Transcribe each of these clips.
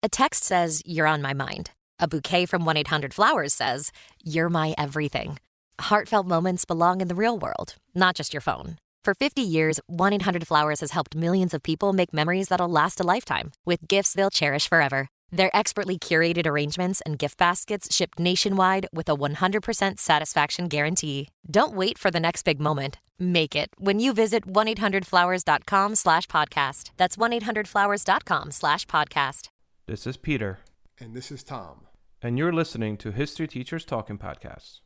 A text says, "You're on my mind." A bouquet from 1-800-Flowers says, "You're my everything." Heartfelt moments belong in the real world, not just your phone. For 50 years, 1-800-Flowers has helped millions of people make memories that'll last a lifetime with gifts they'll cherish forever. Their expertly curated arrangements and gift baskets ship nationwide with a 100% satisfaction guarantee. Don't wait for the next big moment. Make it when you visit 1-800-Flowers.com/podcast. That's 1-800-Flowers.com/podcast. This is Peter. And this is Tom. And you're listening to History Teachers Talking Podcasts.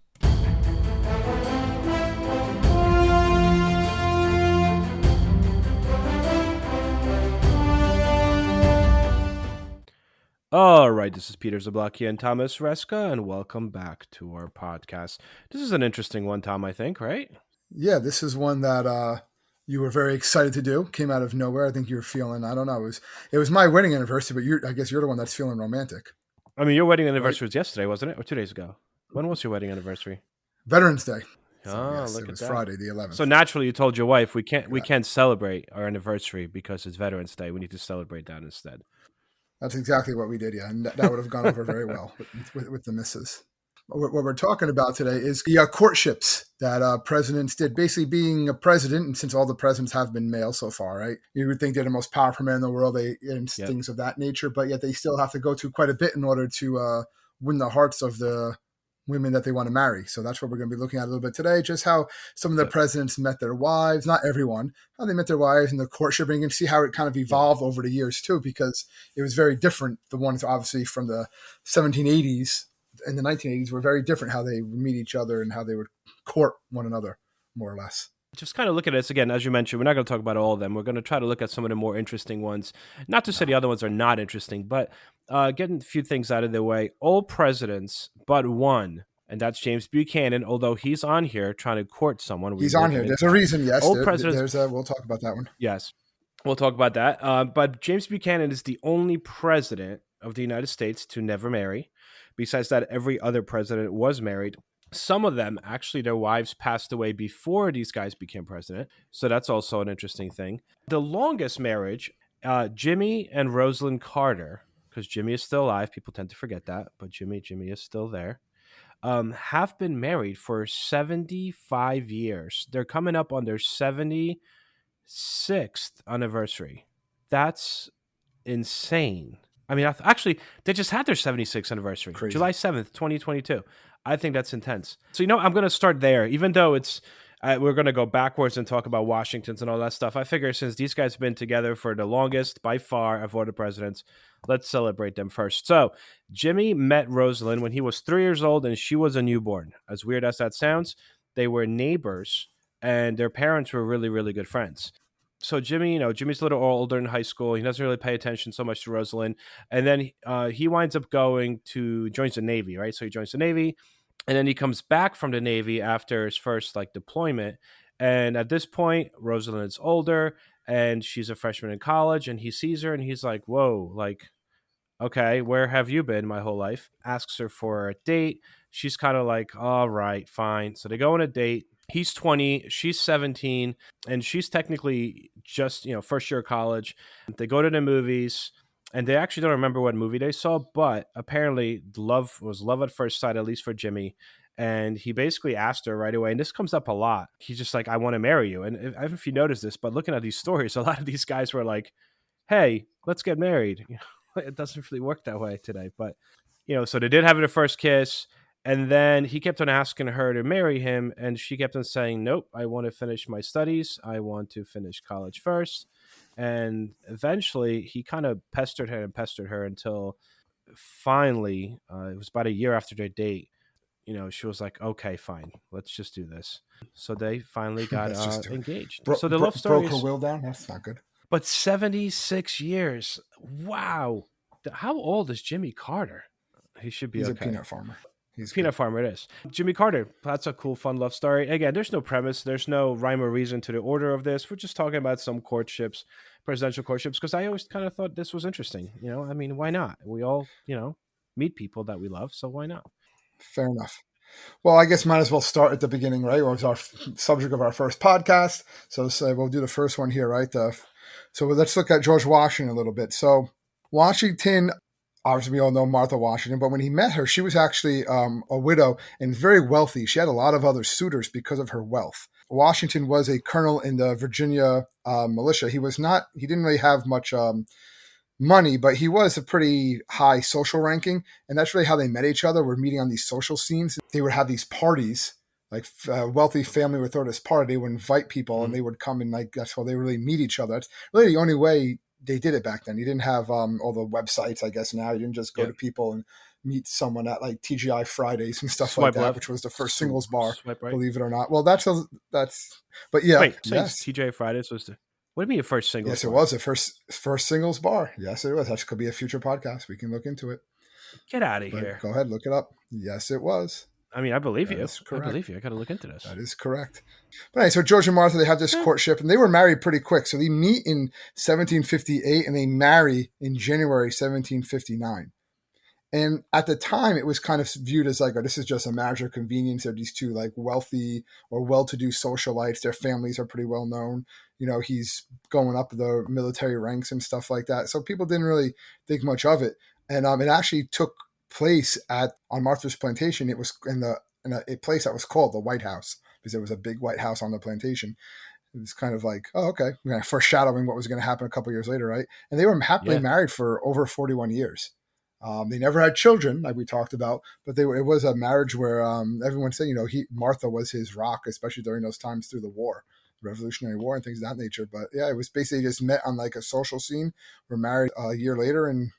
All right, this is Peter Zablocki and Thomas Reska, and welcome back to our podcast. This is an interesting one, Tom, I think, right? Yeah, this is one that you were very excited to do. Came out of nowhere. I think you were feeling, I don't know, it was my wedding anniversary, but I guess you're the one that's feeling romantic. I mean, your wedding anniversary was yesterday, wasn't it? Or 2 days ago? When was your wedding anniversary? Veterans Day. Oh, yes, look it at was that. Friday the 11th. So naturally, you told your wife we can't celebrate our anniversary because it's Veterans Day. We need to celebrate that instead. That's exactly what we did, yeah, and that would have gone over very well with the missus. What we're talking about today is the courtships that presidents did. Basically, being a president, and since all the presidents have been male so far, right? You would think they're the most powerful men in the world, things of that nature, but yet they still have to go through quite a bit in order to win the hearts of the women that they want to marry. So that's what we're going to be looking at a little bit today, just how some of the presidents met their wives, not everyone, how they met their wives in the courtship, and you can see how it kind of evolved over the years too, because it was very different. The ones obviously from the 1780s and the 1980s were very different, how they would meet each other and how they would court one another, more or less. Just kind of look at this again, as you mentioned, we're not going to talk about all of them. We're going to try to look at some of the more interesting ones. Not to say the other ones are not interesting, but getting a few things out of the way. All presidents but one, and that's James Buchanan, although he's on here trying to court someone. He's on here. There's a reason, yes. We'll talk about that one. Yes, we'll talk about that. But James Buchanan is the only president of the United States to never marry. Besides that, every other president was married. Some of them, actually, their wives passed away before these guys became president. So that's also an interesting thing. The longest marriage, Jimmy and Rosalind Carter, because Jimmy is still alive. People tend to forget that, but Jimmy is still there, have been married for 75 years. They're coming up on their 76th anniversary. That's insane. I mean, actually, they just had their 76th anniversary, Crazy. July 7th, 2022. I think that's intense. So, I'm going to start there, even though we're going to go backwards and talk about Washington's and all that stuff. I figure since these guys have been together for the longest, by far, of all the presidents, let's celebrate them first. So, Jimmy met Rosalind when he was 3 years old and she was a newborn. As weird as that sounds, they were neighbors and their parents were really, really good friends. So Jimmy, Jimmy's a little older in high school. He doesn't really pay attention so much to Rosalind. And then he winds up joins the Navy, right? So he joins the Navy, and then he comes back from the Navy after his first deployment. And at this point, Rosalind's older and she's a freshman in college, and he sees her and he's like, whoa, okay, where have you been my whole life? Asks her for a date. She's kind of like, all right, fine. So they go on a date. He's 20, she's 17, and she's technically just, first year of college. They go to the movies, and they actually don't remember what movie they saw, but apparently love was love at first sight, at least for Jimmy. And he basically asked her right away, and this comes up a lot. He's just like, I want to marry you. And I don't know if you noticed this, but looking at these stories, a lot of these guys were like, hey, let's get married. It doesn't really work that way today. But, so they did have their first kiss. And then he kept on asking her to marry him, and she kept on saying, nope, I want to finish my studies. I want to finish college first. And eventually he kind of pestered her until finally, it was about a year after their date, she was like, okay, fine, let's just do this. So they finally got engaged. So the love story broke her will down. That's not good. But 76 years. Wow. How old is Jimmy Carter? He should be He's okay. a peanut farmer. Peanut farmer it is. Jimmy Carter, that's a cool, fun love story. Again, there's no premise. There's no rhyme or reason to the order of this. We're just talking about some courtships, presidential courtships, because I always kind of thought this was interesting. I mean, why not? We all, meet people that we love, so why not? Fair enough. Well, I guess might as well start at the beginning, right? Or it's our subject of our first podcast. So we'll do the first one here, right? So let's look at George Washington a little bit. So Washington obviously we all know Martha Washington, but when he met her, she was actually a widow and very wealthy. She had a lot of other suitors because of her wealth. Washington was a colonel in the Virginia militia. He didn't really have much money, but he was a pretty high social ranking. And that's really how they met each other. We're meeting on these social scenes. They would have these parties, like a wealthy family would throw this party. They would invite people and they would come and like, that's how they really meet each other. That's really the only way they did it back then. You didn't have all the websites, I guess now. You didn't just go to people and meet someone at like TGI Fridays and stuff like that, which was the first singles bar, believe it or not. Well, but yeah. Wait, so TGI Fridays was what do you mean the first singles bar? Yes, it was the first singles bar. Yes, it was. That could be a future podcast. We can look into it. Get out of here. Go ahead, look it up. Yes, it was. I mean, I believe you. I believe you. I got to look into this. That is correct. But anyway, so George and Martha, they have this courtship, and they were married pretty quick. So they meet in 1758, and they marry in January 1759. And at the time, it was kind of viewed as like, oh, this is just a marriage of convenience. They're these two like wealthy or well-to-do socialites. Their families are pretty well known. You know, he's going up the military ranks and stuff like that. So people didn't really think much of it. And it actually took place on Martha's plantation. It was in a place that was called the White House because there was a big White House on the plantation. It was kind of like, oh, okay, foreshadowing what was going to happen a couple years later, right? And they were happily married for over 41 years. They never had children, like we talked about, but it was a marriage where everyone said, Martha was his rock, especially during those times through the war, Revolutionary War and things of that nature. But yeah, it was basically just met on like a social scene. We're married a year later, and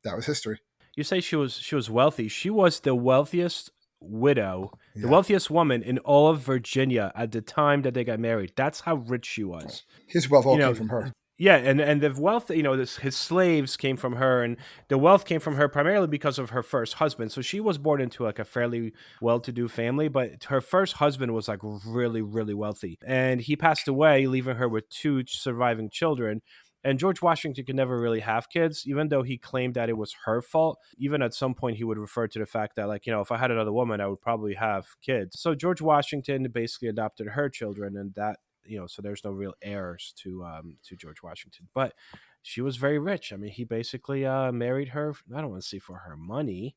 that was history. You say she was wealthy. She was the wealthiest widow, the wealthiest woman in all of Virginia at the time that they got married. That's how rich she was. His wealth all came from her. Yeah, and the wealth, his slaves came from her, and the wealth came from her primarily because of her first husband. So she was born into like a fairly well-to-do family, but her first husband was like really, really wealthy. And he passed away, leaving her with 2 surviving children. And George Washington could never really have kids, even though he claimed that it was her fault. Even at some point, he would refer to the fact that, like, if I had another woman, I would probably have kids. So George Washington basically adopted her children, and that, so there's no real heirs to George Washington. But she was very rich. I mean, he basically married her. I don't want to say for her money.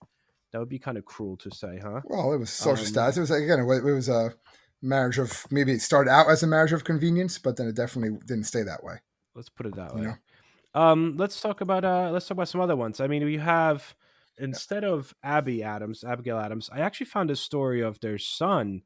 That would be kind of cruel to say, huh? Well, it was social status. It was it was a marriage of, maybe it started out as a marriage of convenience, but then it definitely didn't stay that way. Let's put it that way. Let's talk about some other ones. I mean, we have, instead of Abigail Adams, I actually found a story of their son's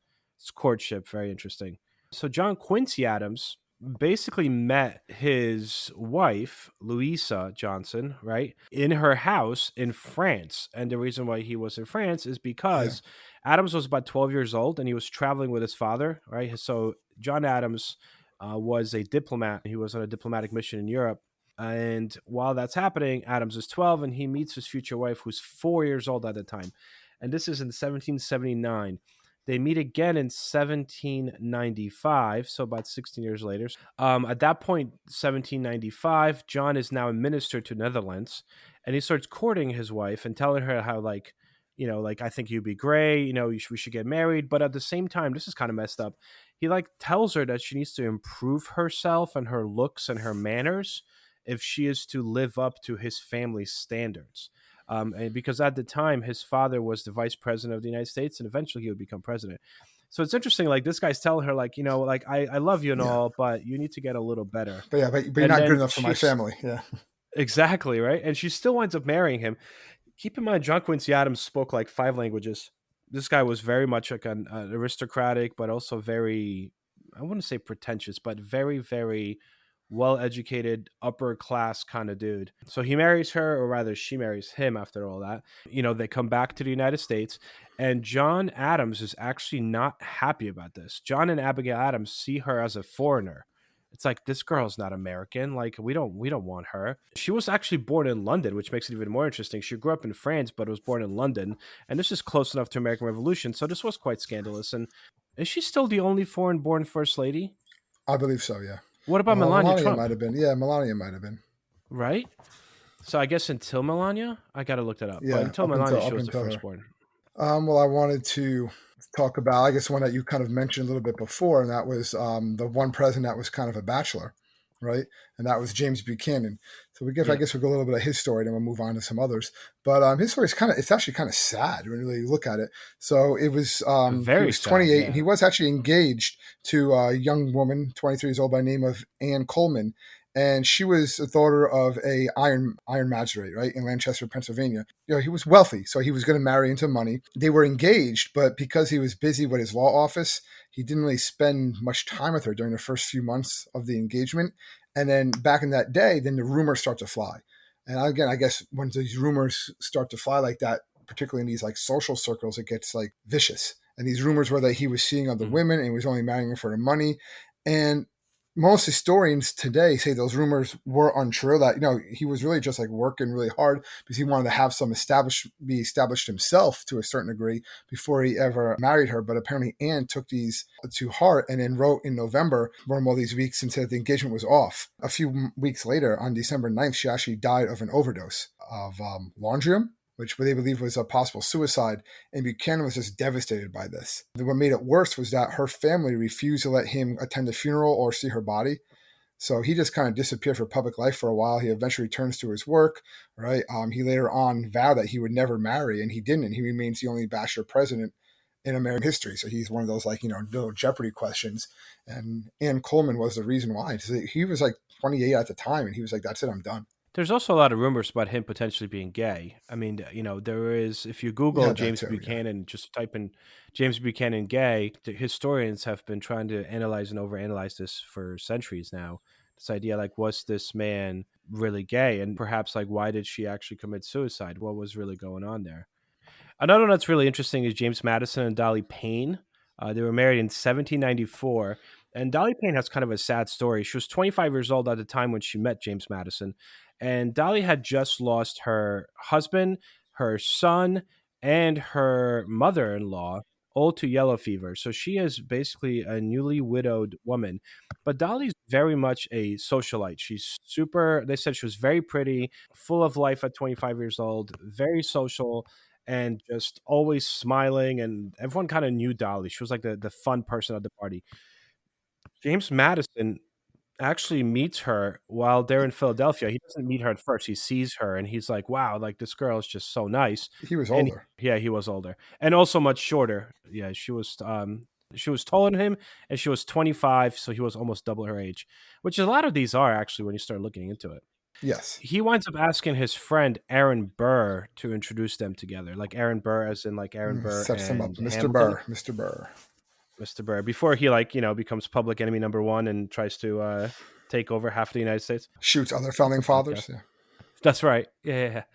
courtship very interesting. So John Quincy Adams basically met his wife, Louisa Johnson, right, in her house in France. And the reason why he was in France is because Adams was about 12 years old and he was traveling with his father, right? So John Adams was a diplomat. He was on a diplomatic mission in Europe. And while that's happening, Adams is 12 and he meets his future wife, who's 4 years old at the time. And this is in 1779. They meet again in 1795, so about 16 years later. At that point, 1795, John is now a minister to Netherlands, and he starts courting his wife and telling her how, like, I think you'd be great, we should get married. But at the same time, this is kind of messed up. He tells her that she needs to improve herself and her looks and her manners if she is to live up to his family's standards. And because at the time, his father was the vice president of the United States, and eventually he would become president. So it's interesting, this guy's telling her, I love you and all, but you need to get a little better. But you're not good enough for my family. Yeah, exactly, right? And she still winds up marrying him. Keep in mind, John Quincy Adams spoke 5 languages. This guy was very much like an aristocratic, but also very, I wouldn't say pretentious, but very, very well-educated, upper-class kind of dude. So he marries her, or rather she marries him after all that. They come back to the United States, and John Adams is actually not happy about this. John and Abigail Adams see her as a foreigner. It's like, this girl's not American. We don't want her. She was actually born in London, which makes it even more interesting. She grew up in France, but was born in London. And this is close enough to American Revolution. So this was quite scandalous. And is she still the only foreign-born first lady? I believe so, yeah. What about Melania Trump? Might have been. Yeah, Melania might have been. Right? So I guess until Melania? I got to look that up. Yeah, but until Melania, she was the firstborn. Well, I wanted to talk about, I guess, one that you kind of mentioned a little bit before, and that was the one president that was kind of a bachelor, right? And that was James Buchanan. So I guess we'll go a little bit of his story, then we'll move on to some others. But his story is it's actually kind of sad when you really look at it. So it was, he Very was sad, 28 and yeah. he was actually engaged to a young woman, 23 years old, by the name of Ann Coleman. And she was the daughter of a iron magistrate, right, in Lancaster, Pennsylvania. He was wealthy, so he was going to marry into money. They were engaged, but because he was busy with his law office, he didn't really spend much time with her during the first few months of the engagement. And then back in that day, then the rumors start to fly. And again, I guess when these rumors start to fly like that, particularly in these like social circles, it gets like vicious. And these rumors were that he was seeing other women and he was only marrying her for the money. And most historians today say those rumors were untrue, that, he was really just like working really hard because he wanted to have be established himself to a certain degree before he ever married her. But apparently Anne took these to heart and then wrote in November, from all these weeks, and said the engagement was off. A few weeks later, on December 9th, she actually died of an overdose of laundrium, which they believe was a possible suicide, and Buchanan was just devastated by this. What made it worse was that her family refused to let him attend the funeral or see her body. So he just kind of disappeared from public life for a while. He eventually returns to his work, right? He later on vowed that he would never marry, and he didn't, and he remains the only bachelor president in American history. So he's one of those little Jeopardy questions. And Ann Coleman was the reason why. He was like 28 at the time, and he was like, that's it, I'm done. There's also a lot of rumors about him potentially being gay. I mean, there is, if you Google James Buchanan, just type in James Buchanan gay, the historians have been trying to analyze and overanalyze this for centuries now. This idea, like, was this man really gay? And perhaps, like, why did she actually commit suicide? What was really going on there? Another one that's really interesting is James Madison and Dolly Payne. They were married in 1794. And Dolly Payne has kind of a sad story. She was 25 years old at the time when she met James Madison. And Dolly had just lost her husband, her son, and her mother-in-law, all to yellow fever. So she is basically a newly widowed woman. But Dolly's very much a socialite. She's super, they said she was very pretty, full of life at 25 years old, very social, and just always smiling. And everyone kind of knew Dolly. She was like the fun person at the party. James Madison actually meets her while they're in Philadelphia. He doesn't meet her at first. He sees her and he's like, wow, like this girl is just so nice. He was older. He was older and also much shorter. Yeah, she was taller than him and she was 25, so he was almost double her age, which a lot of these are actually when you start looking into it. Yes. He winds up asking his friend Aaron Burr to introduce them together. Like Aaron Burr as in like Aaron Burr sets him up. and Mr. Burr. Mr. Burr, before he becomes public enemy number one and tries to take over half of the United States. Shoots other founding fathers. Yeah. That's right. Yeah.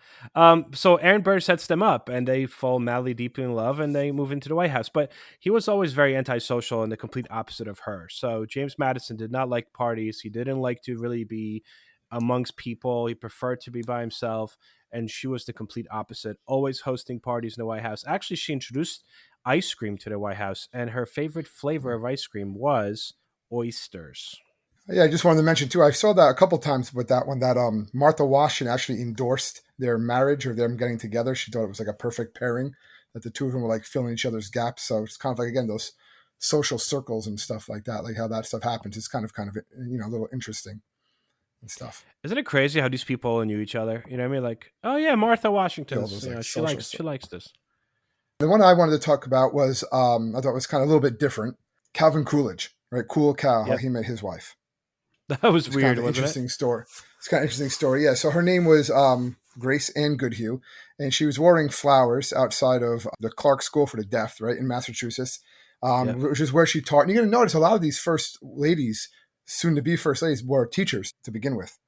So Aaron Burr sets them up and they fall madly deeply in love and they move into the White House. But he was always very antisocial and the complete opposite of her. So James Madison did not like parties. He didn't like to really be amongst people. He preferred to be by himself. And she was the complete opposite, always hosting parties in the White House. Actually, she introduced ice cream to the White House, and her favorite flavor of ice cream was oysters. Yeah, I just wanted to mention too, I saw that a couple times with that one, that Martha Washington actually endorsed their marriage or them getting together. She thought it was like a perfect pairing, that the two of them were like filling each other's gaps. So it's kind of like, again, those social circles and stuff like that, like how that stuff happens. It's kind of a little interesting and stuff. Isn't it crazy how these people knew each other? You know what I mean? Like, oh yeah, Martha Washington. She likes this. The one I wanted to talk about was, I thought was kind of a little bit different. Calvin Coolidge, right? Cool Cal, how he met his wife. That was weird. Kind of interesting story. It's kind of interesting story. Yeah. So her name was Grace Ann Goodhue, and she was watering flowers outside of the Clark School for the Deaf, right, in Massachusetts, which is where she taught. And you're going to notice a lot of these first ladies, soon to be first ladies, were teachers to begin with.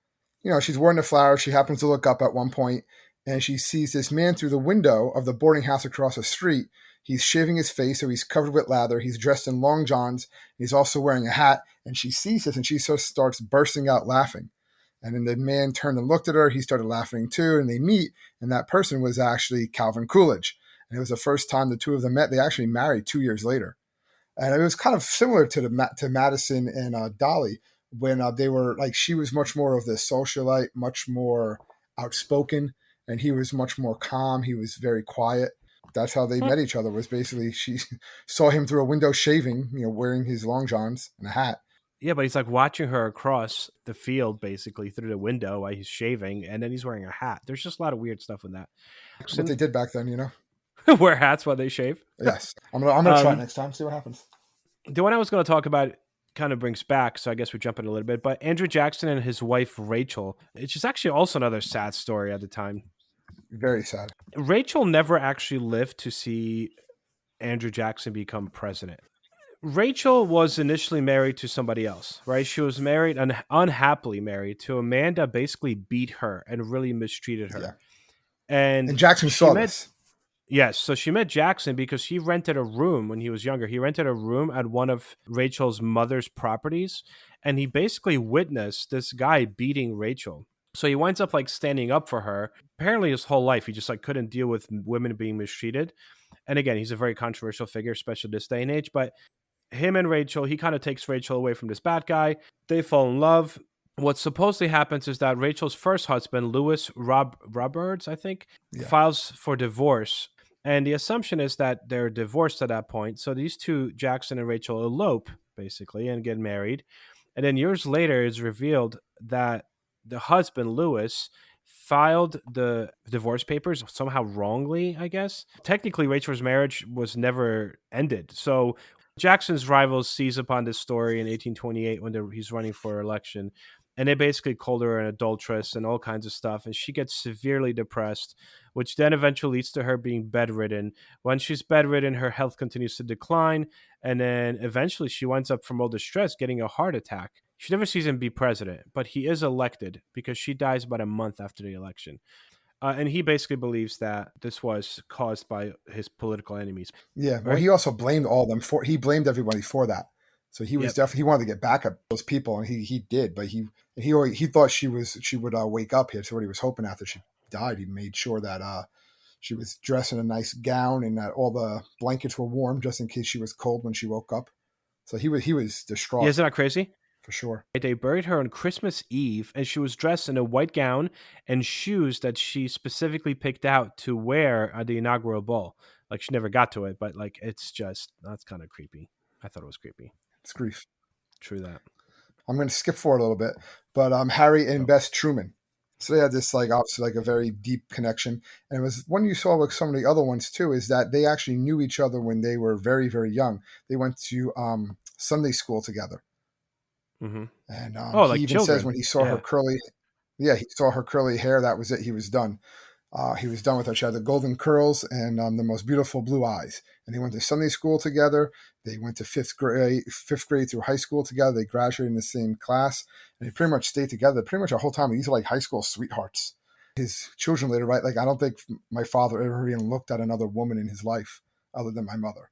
She's watering the flowers. She happens to look up at one point, and she sees this man through the window of the boarding house across the street. He's shaving his face, so he's covered with lather. He's dressed in long johns. He's also wearing a hat, and she sees this, and she starts bursting out laughing. And then the man turned and looked at her. He started laughing too, and they meet, and that person was actually Calvin Coolidge. And it was the first time the two of them met. They actually married 2 years later. And it was kind of similar to Madison and Dolly, when they were like, she was much more of the socialite, much more outspoken, and he was much more calm. He was very quiet. That's how they met each other, was basically she saw him through a window shaving, wearing his long johns and a hat. Yeah, but he's like watching her across the field, basically through the window while he's shaving, and then he's wearing a hat. There's just a lot of weird stuff in that. What they did back then, you know. Wear hats while they shave. Yes, I'm gonna try it next time. See what happens. The one I was going to talk about kind of brings back, so I guess we're jumping a little bit. But Andrew Jackson and his wife Rachel, it's just actually also another sad story at the time. Very sad. Rachel never actually lived to see Andrew Jackson become president. Rachel was initially married to somebody else, right? She was married, unhappily married to a man that basically beat her and really mistreated her. Yeah. And Jackson saw this. Yes. So she met Jackson because he rented a room when he was younger. He rented a room at one of Rachel's mother's properties, and he basically witnessed this guy beating Rachel. So he winds up like standing up for her. Apparently his whole life, he just like couldn't deal with women being mistreated. And again, he's a very controversial figure, especially this day and age. But him and Rachel, he kind of takes Rachel away from this bad guy. They fall in love. What supposedly happens is that Rachel's first husband, Lewis Roberts, I think, files for divorce. And the assumption is that they're divorced at that point. So these two, Jackson and Rachel, elope, basically, and get married. And then years later, it's revealed that the husband, Lewis, filed the divorce papers somehow wrongly, I guess. Technically, Rachel's marriage was never ended. So Jackson's rivals seize upon this story in 1828 when he's running for election. And they basically called her an adulteress and all kinds of stuff. And she gets severely depressed, which then eventually leads to her being bedridden. When she's bedridden, her health continues to decline. And then eventually she winds up, from all the stress, getting a heart attack. She never sees him be president, but he is elected because she dies about a month after the election. And he basically believes that this was caused by his political enemies. Yeah. Right? Well, he also blamed all of them he blamed everybody for that. So he was definitely, he wanted to get back at those people, and he did, but he thought she would wake up here. So what he was hoping after she died, he made sure that she was dressed in a nice gown and that all the blankets were warm just in case she was cold when she woke up. So he was distraught. Yeah, isn't that crazy? For sure. They buried her on Christmas Eve, and she was dressed in a white gown and shoes that she specifically picked out to wear at the inaugural ball. Like, she never got to it, but like, that's kind of creepy. I thought it was creepy. It's grief. True that. I'm going to skip forward a little bit, but Harry and Bess Truman. So they had this, like, obviously, like a very deep connection. And it was one you saw with some of the other ones too, is that they actually knew each other when they were very, very young. They went to Sunday school together. Mm-hmm. And like he even children. says when he saw her curly, he saw her curly hair. That was it. He was done. He was done with her. She had the golden curls and the most beautiful blue eyes. And they went to Sunday school together. They went to fifth grade through high school together. They graduated in the same class, and they pretty much stayed together pretty much the whole time. These are like high school sweethearts. His children later, right? Like, I don't think my father ever even looked at another woman in his life other than my mother.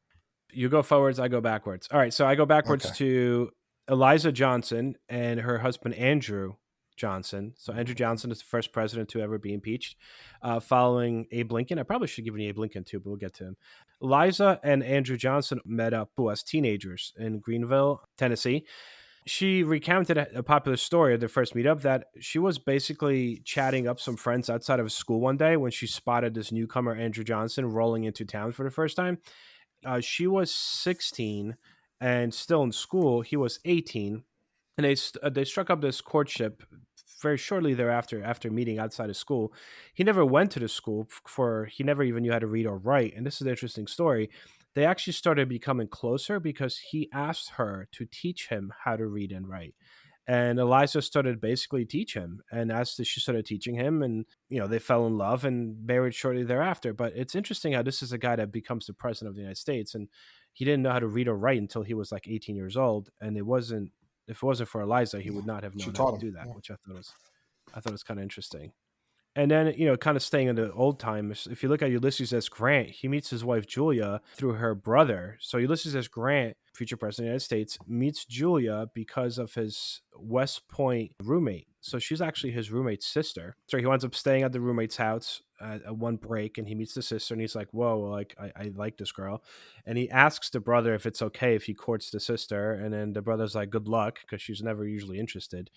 You go forwards, I go backwards. All right, so I go backwards to Eliza Johnson and her husband, Andrew Johnson. So Andrew Johnson is the first president to ever be impeached, following Abe Lincoln. I probably should give you Abe Lincoln too, but we'll get to him. Eliza and Andrew Johnson met up as teenagers in Greenville, Tennessee. She recounted a popular story at their first meetup that she was basically chatting up some friends outside of school one day when she spotted this newcomer, Andrew Johnson, rolling into town for the first time. She was 16 and still in school. He was 18. And they struck up this courtship very shortly thereafter, after meeting outside of school. He never went to the school he never even knew how to read or write. And this is an interesting story. They actually started becoming closer because he asked her to teach him how to read and write. And Eliza started basically teach him. And she started teaching him, and they fell in love and married shortly thereafter. But it's interesting how this is a guy that becomes the president of the United States, and he didn't know how to read or write until he was like 18 years old. And if it wasn't for Eliza, he would not have known how to do that, which I thought was kind of interesting. And then, kind of staying in the old times, if you look at Ulysses S. Grant, he meets his wife, Julia, through her brother. So Ulysses S. Grant, future president of the United States, meets Julia because of his West Point roommate. So she's actually his roommate's sister. So he winds up staying at the roommate's house at one break, and he meets the sister, and he's like, whoa, like, I like this girl. And he asks the brother if it's okay if he courts the sister. And then the brother's like, good luck, because she's never usually interested.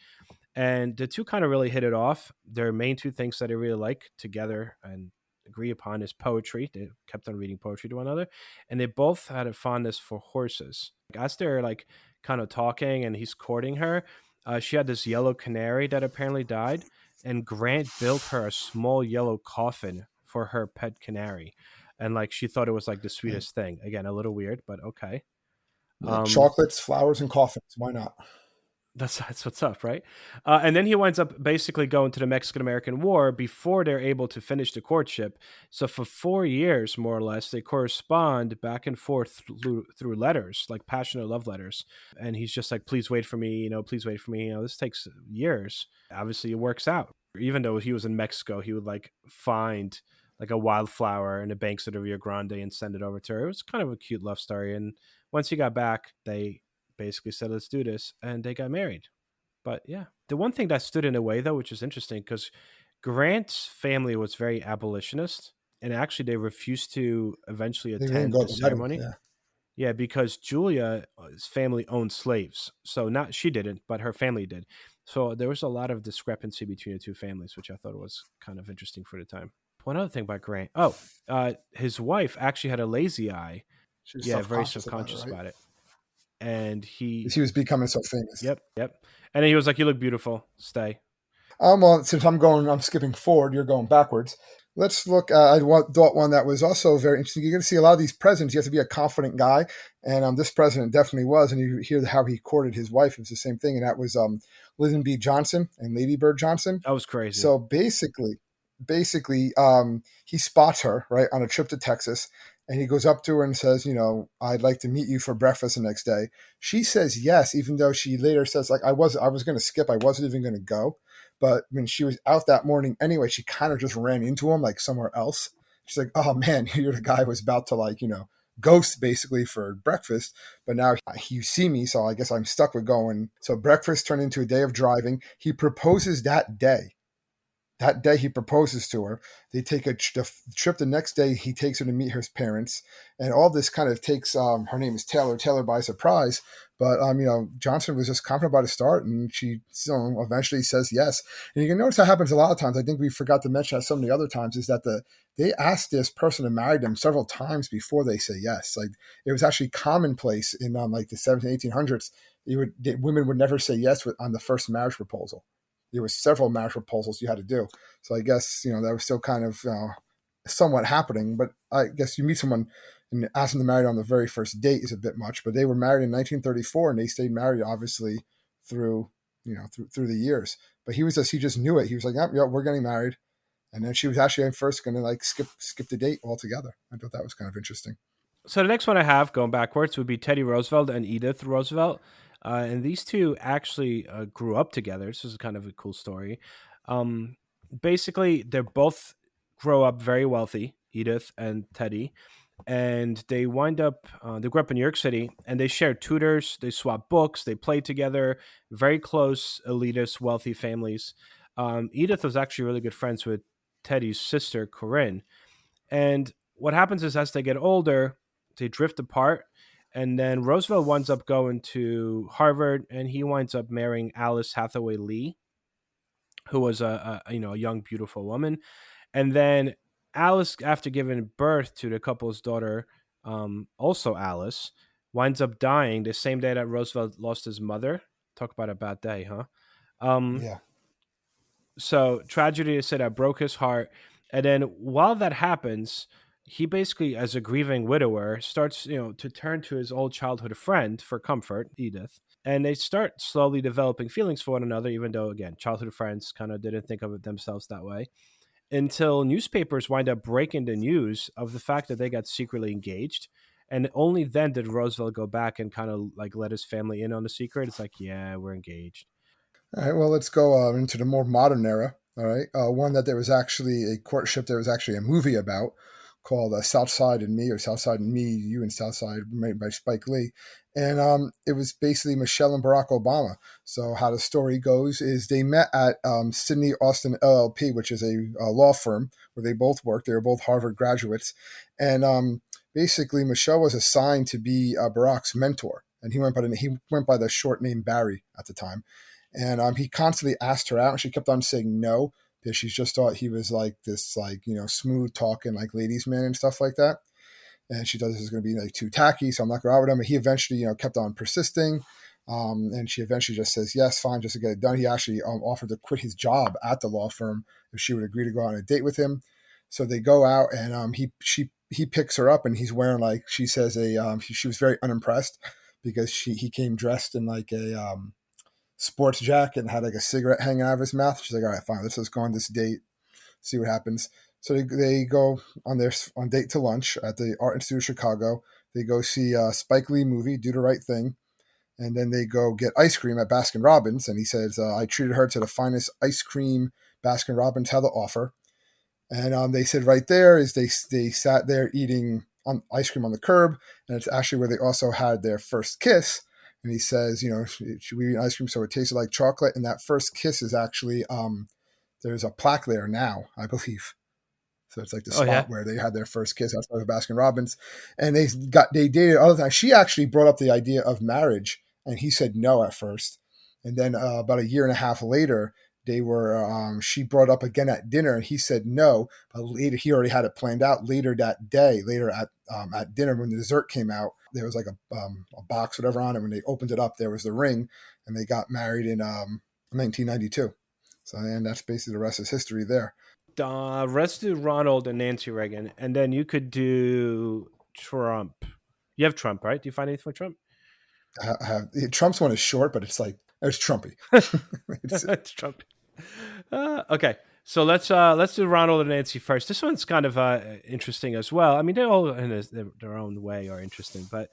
And the two kind of really hit it off. Their main two things that they really like together, and agree upon is poetry. They kept on reading poetry to one another, and they both had a fondness for horses. As they're like kind of talking and he's courting her, she had this yellow canary that apparently died, and Grant built her a small yellow coffin for her pet canary, and like she thought it was like the sweetest thing. Again, a little weird, but okay. Yeah, chocolates, flowers, and coffins. Why not? That's what's up, right? And then he winds up basically going to the Mexican-American War before they're able to finish the courtship. So for 4 years, more or less, they correspond back and forth through letters, like passionate love letters. And he's just like, please wait for me, please wait for me. This takes years. Obviously, it works out. Even though he was in Mexico, he would like find like a wildflower in the banks of the Rio Grande and send it over to her. It was kind of a cute love story. And once he got back, they basically said, let's do this, and they got married. But yeah, the one thing that stood in the way, though, which is interesting, because Grant's family was very abolitionist, and actually they refused to eventually attend the ceremony. Yeah, because Julia's family owned slaves. So not she didn't, but her family did. So there was a lot of discrepancy between the two families, which I thought was kind of interesting for the time. One other thing about Grant. His wife actually had a lazy eye. Very subconscious about it. And he was becoming so famous. Yep. And he was like, you look beautiful. Stay. Well, since I'm skipping forward, you're going backwards. Let's look. I thought one that was also very interesting. You're going to see a lot of these presidents. You have to be a confident guy, and this president definitely was. And you hear how he courted his wife. It was the same thing, and that was Lyndon B. Johnson and Lady Bird Johnson. That was crazy. So basically, he spots her right on a trip to Texas, and he goes up to her and says, I'd like to meet you for breakfast the next day. She says yes, even though she later says, like, I was going to skip. I wasn't even going to go. But when she was out that morning anyway, she kind of just ran into him like somewhere else. She's like, oh man, you're the guy who was about to ghost basically for breakfast. But now you see me, so I guess I'm stuck with going. So breakfast turned into a day of driving. He proposes that day. That day he proposes to her. They take a trip the next day. He takes her to meet her parents. And all this kind of takes, her name is Taylor by surprise. But, Johnson was just confident about his start, and she eventually says yes. And you can notice that happens a lot of times. I think we forgot to mention that some of the other times is that they asked this person to marry them several times before they say yes. Like, it was actually commonplace in like the 1700s, 1800s. Women would never say yes on the first marriage proposal. There was several marriage proposals you had to do. So I guess, that was still kind of somewhat happening. But I guess you meet someone and ask them to marry on the very first date is a bit much. But they were married in 1934, and they stayed married, obviously, through the years. But he just knew it. He was like, yep, we're getting married. And then she was actually at first going to like skip the date altogether. I thought that was kind of interesting. So the next one I have, going backwards, would be Teddy Roosevelt and Edith Roosevelt. And these two actually grew up together. This is kind of a cool story. Basically, they both grow up very wealthy, Edith and Teddy. And they wind up, they grew up in New York City, and they shared tutors, they swapped books, they played together, very close, elitist, wealthy families. Edith was actually really good friends with Teddy's sister, Corinne. And what happens is as they get older, they drift apart. And then Roosevelt winds up going to Harvard, and he winds up marrying Alice Hathaway Lee, who was a young, beautiful woman. And then Alice, after giving birth to the couple's daughter, also Alice, winds up dying the same day that Roosevelt lost his mother. Talk about a bad day, huh? Yeah. So tragedy, to say, that broke his heart. And then while that happens, he basically, as a grieving widower, starts, to turn to his old childhood friend for comfort, Edith. And they start slowly developing feelings for one another, even though, again, childhood friends kind of didn't think of it themselves that way. Until newspapers wind up breaking the news of the fact that they got secretly engaged. And only then did Roosevelt go back and kind of like let his family in on the secret. It's like, yeah, we're engaged. All right, well, let's go into the more modern era. All right, one that there was actually a courtship. There was actually a movie about called Southside and Me, or Southside and Me, You and Southside, made by Spike Lee. And it was basically Michelle and Barack Obama. So how the story goes is they met at Sidney Austin LLP, which is a law firm where they both worked. They were both Harvard graduates. And basically Michelle was assigned to be Barack's mentor. And he went by the short name Barry at the time. And he constantly asked her out, and she kept on saying no. that she's just thought he was like this, like, smooth talking, like ladies man and stuff like that. And she thought this was going to be like too tacky, so I'm not going out with him. And he eventually, kept on persisting. And she eventually just says, yes, fine, just to get it done. He actually offered to quit his job at the law firm if she would agree to go on a date with him. So they go out, and he picks her up, and he's wearing, like, she says, she was very unimpressed because he came dressed in like a sports jacket and had like a cigarette hanging out of his mouth. She's like, all right, fine, let's just go on this date, see what happens. So they go on date to lunch at the Art Institute of Chicago. They go see a Spike Lee movie, Do the Right Thing. And then they go get ice cream at Baskin Robbins. And he says, I treated her to the finest ice cream Baskin Robbins had to offer. And they said right there is they sat there eating ice cream on the curb. And it's actually where they also had their first kiss. And he says, should we eat ice cream so it tasted like chocolate? And that first kiss is actually, there's a plaque there now, I believe. So it's like the spot where they had their first kiss outside of Baskin Robbins. And they dated all the time. She actually brought up the idea of marriage, and he said no at first. And then about a year and a half later, they were she brought up again at dinner, and he said no. But later, he already had it planned out. Later that day, at dinner, when the dessert came out, there was like a box, whatever, on it. When they opened it up, there was the ring, and they got married in 1992. So, and that's basically the rest is history there. Let's do Ronald and Nancy Reagan, and then you could do Trump. You have Trump, right? Do you find anything for Trump? Trump's one is short, but it's Trumpy. it's Trumpy. Okay, so let's do Ronald and Nancy first. This one's kind of interesting as well. I mean, they're all in their own way are interesting, but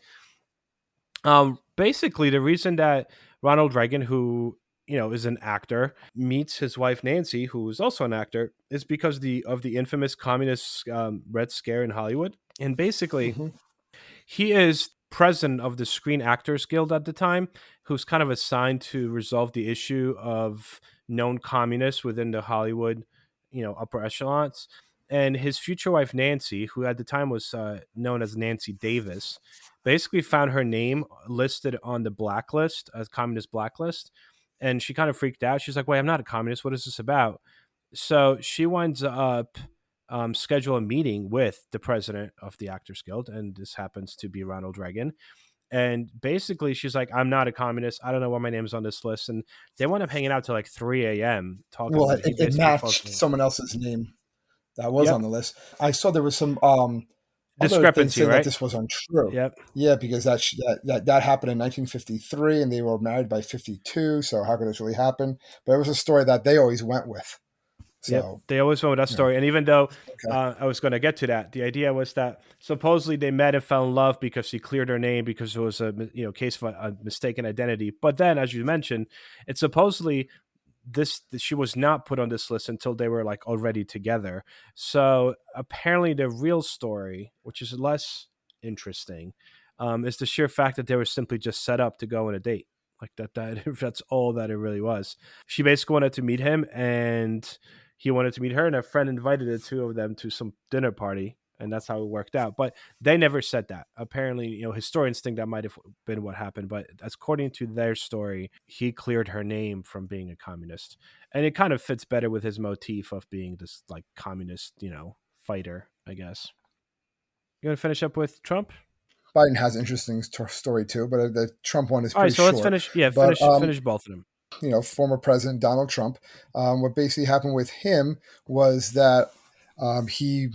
basically the reason that Ronald Reagan, who is an actor, meets his wife Nancy, who is also an actor, is because of the infamous communist Red Scare in Hollywood. And basically, he is president of the Screen Actors Guild at the time, who's kind of assigned to resolve the issue of known communists within the Hollywood, upper echelons. And his future wife Nancy, who at the time was known as Nancy Davis, basically found her name listed on the blacklist, as communist blacklist. And she kind of freaked out. She's like, wait, I'm not a communist. What is this about? So she winds up schedule a meeting with the president of the Actors Guild. And this happens to be Ronald Reagan. And basically, she's like, I'm not a communist. I don't know why my name's on this list. And they wound up hanging out till like 3 a.m. talking. Well, it matched someone else's name that was on the list. I saw there was some discrepancy, right? That this was untrue. Yep. Yeah, because that happened in 1953, and they were married by 52. So how could this really happen? But it was a story that they always went with. So they always went with that story. And even though I was going to get to that, the idea was that supposedly they met and fell in love because she cleared her name because it was a case of a mistaken identity. But then, as you mentioned, it's supposedly she was not put on this list until they were like already together. So apparently the real story, which is less interesting, is the sheer fact that they were simply just set up to go on a date. Like that's all that it really was. She basically wanted to meet him, and he wanted to meet her, and a friend invited the two of them to some dinner party, and that's how it worked out. But they never said that. Apparently, historians think that might have been what happened, but according to their story, he cleared her name from being a communist. And it kind of fits better with his motif of being this like communist, fighter, I guess. You want to finish up with Trump? Biden has an interesting story too, but the Trump one is pretty short. All right, so let's finish. Yeah, finish both of them. Former President Donald Trump. What basically happened with him was that he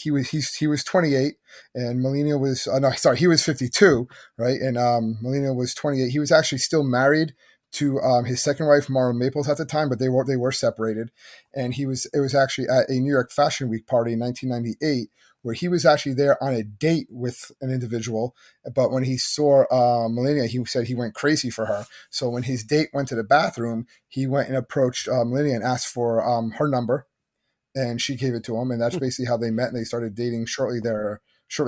was 28 and Melania was he was 52, right? And Melania was 28. He was actually still married to his second wife Mara Maples at the time, but they were separated. And it was actually at a New York Fashion Week party in 1998 where he was actually there on a date with an individual. But when he saw Melania, he said he went crazy for her. So when his date went to the bathroom, he went and approached Melania and asked for her number. And she gave it to him. And that's basically how they met. And they started dating shortly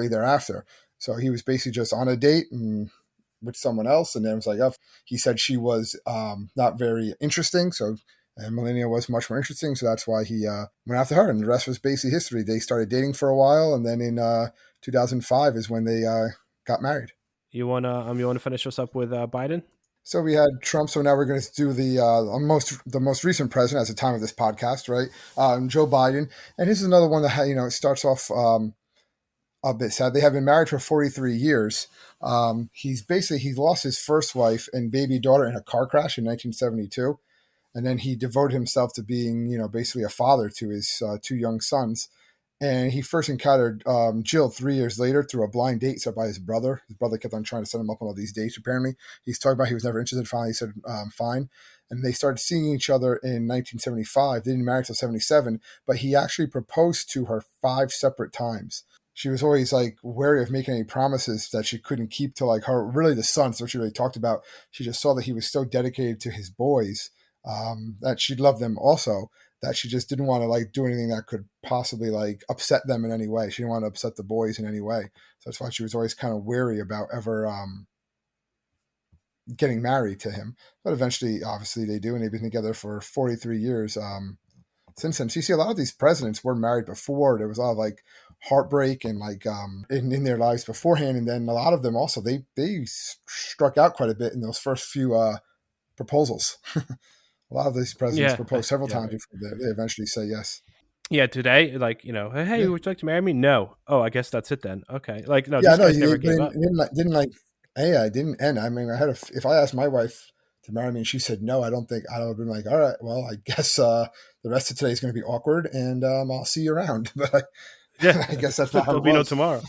thereafter. So he was basically just on a date and with someone else. And then it was like, he said she was not very interesting. And Melania was much more interesting. So that's why he went after her. And the rest was basically history. They started dating for a while. And then in 2005 is when they got married. You want to finish us up with Biden? So we had Trump. So now we're going to do the most recent president at the time of this podcast, right? Joe Biden, and this is another one that it starts off a bit sad. They have been married for 43 years. He lost his first wife and baby daughter in a car crash in 1972, and then he devoted himself to being basically a father to his two young sons. And he first encountered Jill 3 years later through a blind date set by his brother. His brother kept on trying to set him up on all these dates, apparently. He's talking about he was never interested. Finally, he said, fine. And they started seeing each other in 1975. They didn't marry until 77, but he actually proposed to her 5 separate times. She was always like wary of making any promises that she couldn't keep to like her, really the son. So she really talked about, she just saw that he was so dedicated to his boys that she loved them also, that she just didn't want to like do anything that could possibly like upset them in any way. She didn't want to upset the boys in any way. So that's why she was always kind of wary about ever getting married to him. But eventually, obviously they do. And they've been together for 43 years since then. So you see a lot of these presidents were married before. There was a lot of like heartbreak and like in their lives beforehand. And then a lot of them also, they struck out quite a bit in those first few proposals. A lot of these presidents propose several times before they eventually say yes. Yeah, today, like, hey, would you like to marry me? No. Oh, I guess that's it then. Okay. Like, no, yeah, these guys never gave up. I didn't end. I mean, if I asked my wife to marry me and she said no, I would have been like, all right, well, I guess the rest of today is going to be awkward and I'll see you around. But I guess that's not how There'll be no tomorrow.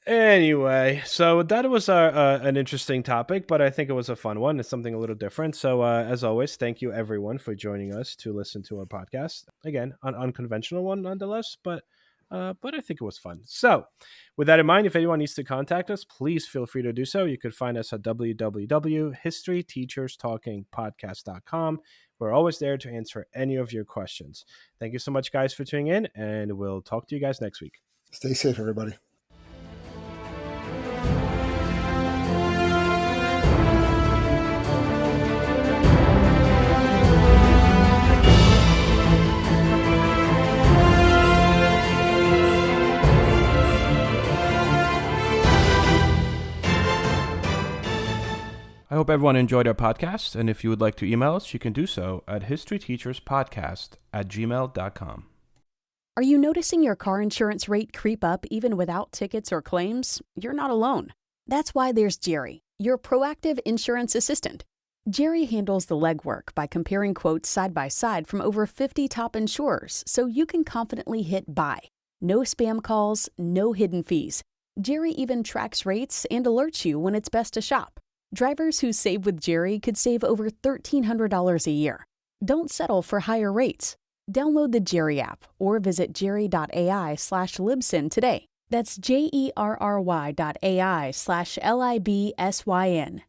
Anyway, so that was an interesting topic, but I think it was a fun one. It's something a little different. So as always, thank you everyone for joining us to listen to our podcast. Again, an unconventional one nonetheless, but I think it was fun. So with that in mind, if anyone needs to contact us, please feel free to do so. You could find us at www.historyteacherstalkingpodcast.com. We're always there to answer any of your questions. Thank you so much, guys, for tuning in, and we'll talk to you guys next week. Stay safe, everybody. I hope everyone enjoyed our podcast, and if you would like to email us, you can do so at historyteacherspodcast@gmail.com. Are you noticing your car insurance rate creep up even without tickets or claims? You're not alone. That's why there's Jerry, your proactive insurance assistant. Jerry handles the legwork by comparing quotes side by side from over 50 top insurers so you can confidently hit buy. No spam calls, no hidden fees. Jerry even tracks rates and alerts you when it's best to shop. Drivers who save with Jerry could save over $1,300 a year. Don't settle for higher rates. Download the Jerry app or visit jerry.ai/Libsyn today. That's jerry.ai/LIBSYN.